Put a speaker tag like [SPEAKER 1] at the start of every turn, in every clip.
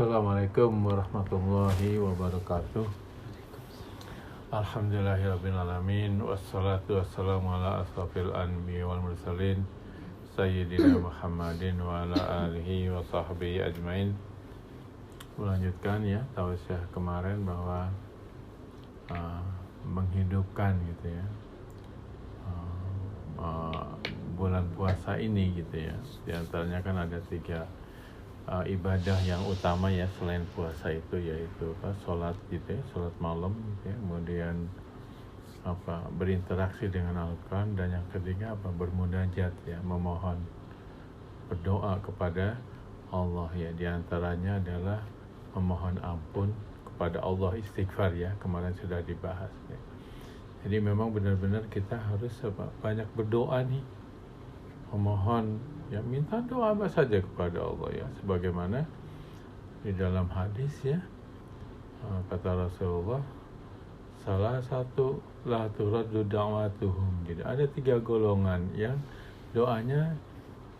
[SPEAKER 1] Assalamualaikum warahmatullahi wabarakatuh. Alhamdulillahirrabbilalamin. Wassalatu wassalamu ala asrafil anbiya wal mursalin Sayyidina Muhammadin wa ala alihi wa sahbihi ajmain. Melanjutkan ya tausiah kemarin bahwa menghidupkan gitu ya bulan puasa ini gitu ya. Di antaranya kan ada 3 ibadah yang utama ya selain puasa itu, yaitu sholat gitu ya, sholat malam gitu ya, kemudian berinteraksi dengan Al-Quran, dan yang ketiga bermunajat ya, memohon, berdoa kepada Allah ya. Di antaranya adalah memohon ampun kepada Allah, istighfar ya, kemarin sudah dibahas ya. Jadi memang benar-benar kita harus banyak berdoa nih, memohon ya, minta doa apa saja kepada Allah ya, sebagaimana di dalam hadis ya, kata Rasulullah, salah satu la turaddu da'watuhum. Jadi ada 3 golongan yang doanya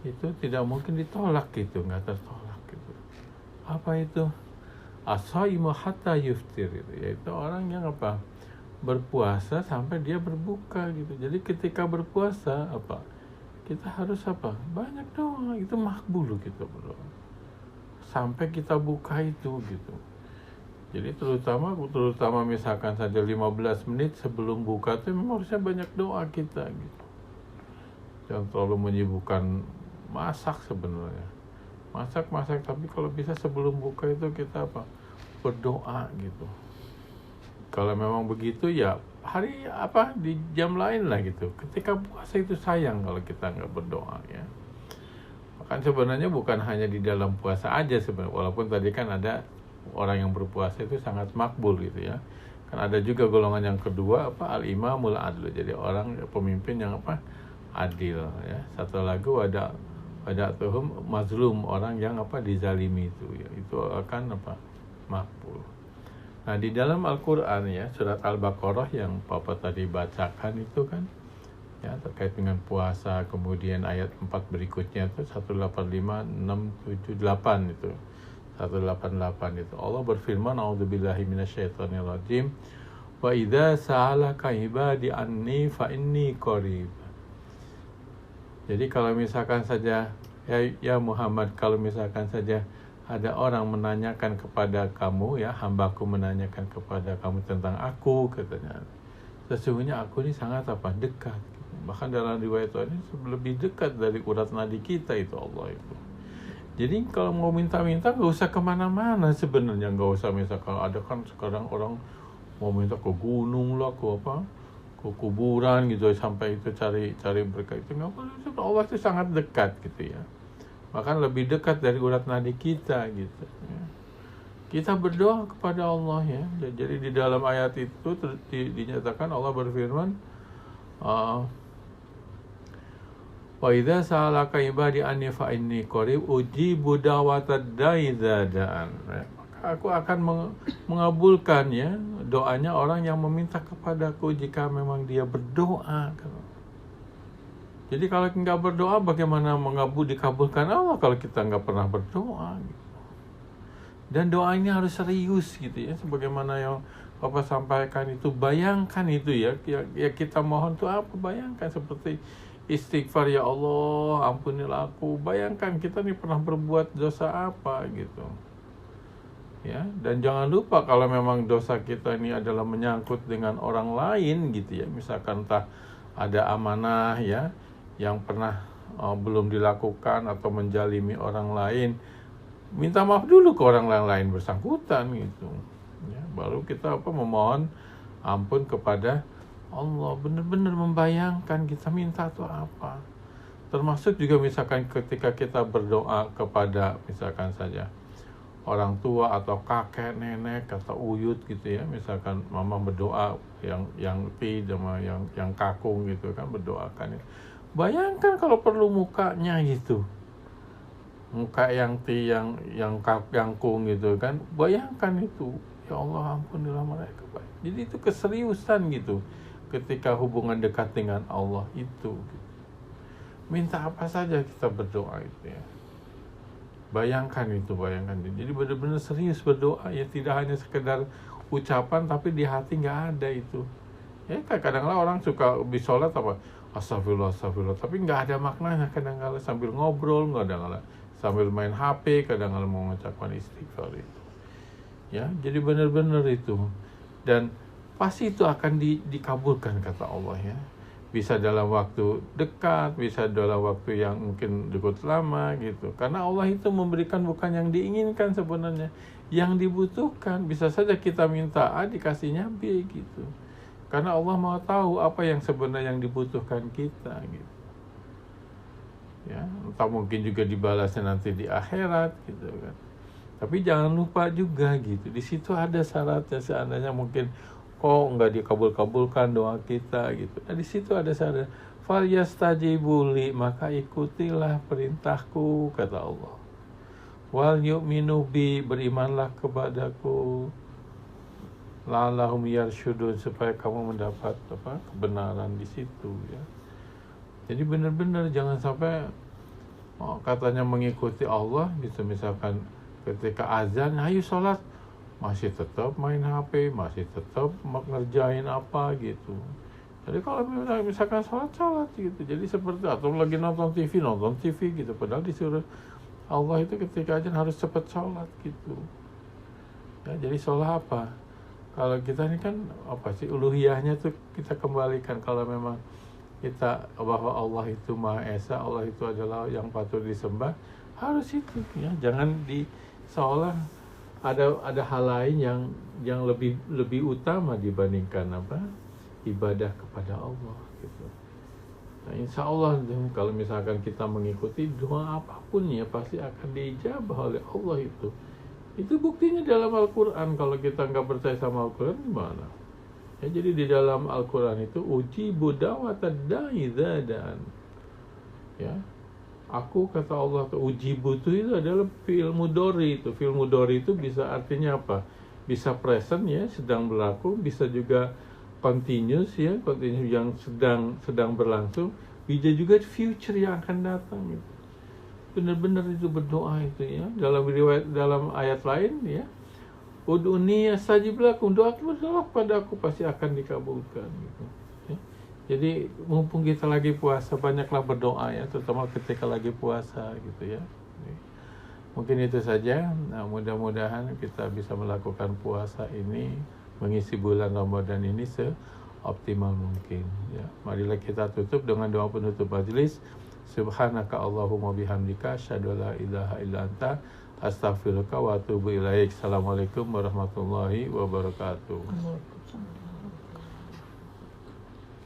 [SPEAKER 1] itu tidak mungkin ditolak gitu, nggak tertolak gitu. Apa itu? As-shaimu hatta yuftir, itu yaitu orang yang berpuasa sampai dia berbuka gitu. Jadi ketika berpuasa kita harus banyak doa, itu makbul kita berdoa sampai kita buka itu gitu. Jadi terutama misalkan saja 15 menit sebelum buka itu memang harusnya banyak doa kita gitu. Jangan terlalu menyibukkan masak sebenarnya. Masak, tapi kalau bisa sebelum buka itu kita berdoa gitu. Kalau memang begitu ya hari di jam lain lah gitu. Ketika puasa itu sayang kalau kita nggak berdoa ya. Bahkan sebenarnya bukan hanya di dalam puasa aja sebenarnya. Walaupun tadi kan ada orang yang berpuasa itu sangat makbul gitu ya. Kan ada juga golongan yang kedua al-imamul adlu. Jadi orang pemimpin yang adil ya. Satu lagi ada tuhum mazlum, orang yang dizalimi itu ya. Itu akan makbul. Nah, di dalam Al-Quran ya, surat Al-Baqarah yang Papa tadi bacakan itu kan ya, terkait dengan puasa, kemudian ayat 4 berikutnya itu 185, 678 itu 188 itu Allah berfirman, a'udzubillahi minasyaitonirrajim, wa idza sa'alaka ibadi anni fa inni qarib. Jadi kalau misalkan saja ya Muhammad, kalau misalkan saja ada orang menanyakan kepada kamu ya, hambaku menanyakan kepada kamu tentang aku, katanya, sesungguhnya aku ini sangat dekat. Bahkan dalam riwayat ini lebih dekat dari urat nadi kita itu Allah itu. Jadi kalau mau minta-minta gak usah kemana-mana sebenarnya, gak usah misalkan ada kan sekarang orang mau minta ke gunung lah, ke kuburan gitu sampai itu cari berkah, itu nggak boleh. Allah itu sangat dekat gitu ya. Bahkan lebih dekat dari urat nadi kita gitu ya. Kita berdoa kepada Allah ya. Jadi di dalam ayat itu dinyatakan Allah berfirman, wa idza sa'alaka ibadi anni fa inni qarib ujibu da'watad da'i idza da'an. Maka aku akan mengabulkan ya doanya orang yang meminta kepadaku jika memang dia berdoa. Jadi kalau nggak berdoa, bagaimana dikabulkan Allah kalau kita nggak pernah berdoa gitu. Dan doa ini harus serius gitu ya, sebagaimana yang Bapak sampaikan itu. Bayangkan itu ya kita mohon tuh bayangkan seperti istighfar, ya Allah ampunilah aku. Bayangkan kita nih pernah berbuat dosa apa gitu ya. Dan jangan lupa kalau memang dosa kita ini adalah menyangkut dengan orang lain gitu ya, misalkan entah ada amanah ya yang pernah belum dilakukan atau menjalimi orang lain, minta maaf dulu ke orang lain bersangkutan gitu ya, baru kita memohon ampun kepada Allah. Benar-benar membayangkan kita minta itu apa. Termasuk juga misalkan ketika kita berdoa kepada misalkan saja orang tua atau kakek, nenek atau uyut gitu ya, misalkan mama berdoa yang pi sama yang kakung gitu kan, berdoakan ya. Bayangkan kalau perlu mukanya gitu, muka yang kung gitu kan, bayangkan itu, ya Allah ampunilah mereka. Jadi itu keseriusan gitu ketika hubungan dekat dengan Allah itu gitu. Minta apa saja kita berdoa itu ya. Bayangkan itu, bayangkan. Jadi benar-benar serius berdoa ya, tidak hanya sekedar ucapan tapi di hati nggak ada itu. Ya kadang-kadang orang suka habis sholat apa astagfirullah astagfirullah, tapi nggak ada maknanya. Kadang-kadang sambil ngobrol, kadang-kadang sambil main HP, kadang-kadang mau mengucapkan istighfar itu. Ya, jadi benar-benar itu. Dan pasti itu akan dikabulkan kata Allah ya. Bisa dalam waktu dekat, bisa dalam waktu yang mungkin cukup lama gitu. Karena Allah itu memberikan bukan yang diinginkan sebenarnya, yang dibutuhkan. Bisa saja kita minta A dikasihnya B gitu. Karena Allah mau tahu apa yang sebenarnya yang dibutuhkan kita gitu. Ya, entah mungkin juga dibalasnya nanti di akhirat gitu kan. Tapi jangan lupa juga gitu. Di situ ada syaratnya, seandainya mungkin kok nggak dikabul-kabulkan doa kita gitu. Nah di situ ada syarat. Falyastajibu li, maka ikutilah perintahku kata Allah. Wal yu'minu bi, berimanlah kepadaku. La'allahum yarsyudun, supaya kamu mendapat kebenaran di situ ya. Jadi benar-benar jangan sampai katanya mengikuti Allah gitu, misalkan ketika azan ayo sholat masih tetap main HP, masih tetap ngerjain apa gitu. Jadi kalau misalkan sholat gitu, jadi seperti atau lagi nonton TV gitu, padahal disuruh Allah itu ketika azan harus cepat sholat gitu. Ya, jadi sholat apa? Kalau kita ini kan apa sih uluhiyahnya tuh kita kembalikan, kalau memang kita bahwa Allah itu Maha Esa, Allah itu adalah yang patut disembah, harus itu ya. Jangan seolah ada hal lain yang lebih utama dibandingkan ibadah kepada Allah gitu. Nah, insya Allah kalau misalkan kita mengikuti doa apapun ya pasti akan diijabah oleh Allah itu. Itu buktinya dalam Al-Quran. Kalau kita nggak percaya sama Al-Quran gimana? Ya, jadi di dalam Al-Quran itu ujibu da'watad da'i dzadaan. Ya. Aku kata Allah ujibu itu adalah fi'il mudhari itu. Fi'il mudhari itu bisa artinya apa? Bisa present ya, sedang berlaku, bisa juga continuous ya, continuous yang sedang berlangsung, bisa juga future yang akan datang gitu. Benar-benar itu berdoa itu ya. Dalam ayat lain ya, ud'uni astajib lakum, doakanlah padaku pasti akan dikabulkan gitu. Ya. Jadi mumpung kita lagi puasa, banyaklah berdoa ya, terutama ketika lagi puasa gitu ya. Mungkin itu saja. Nah, mudah-mudahan kita bisa melakukan puasa ini, mengisi bulan Ramadan ini seoptimal mungkin ya. Marilah kita tutup dengan doa penutup majelis. Subhanaka Allahumma bihamdika asyhadu la ilaha illa anta astaghfiruka wa atubu ilaik. Assalamualaikum warahmatullahi wabarakatuh.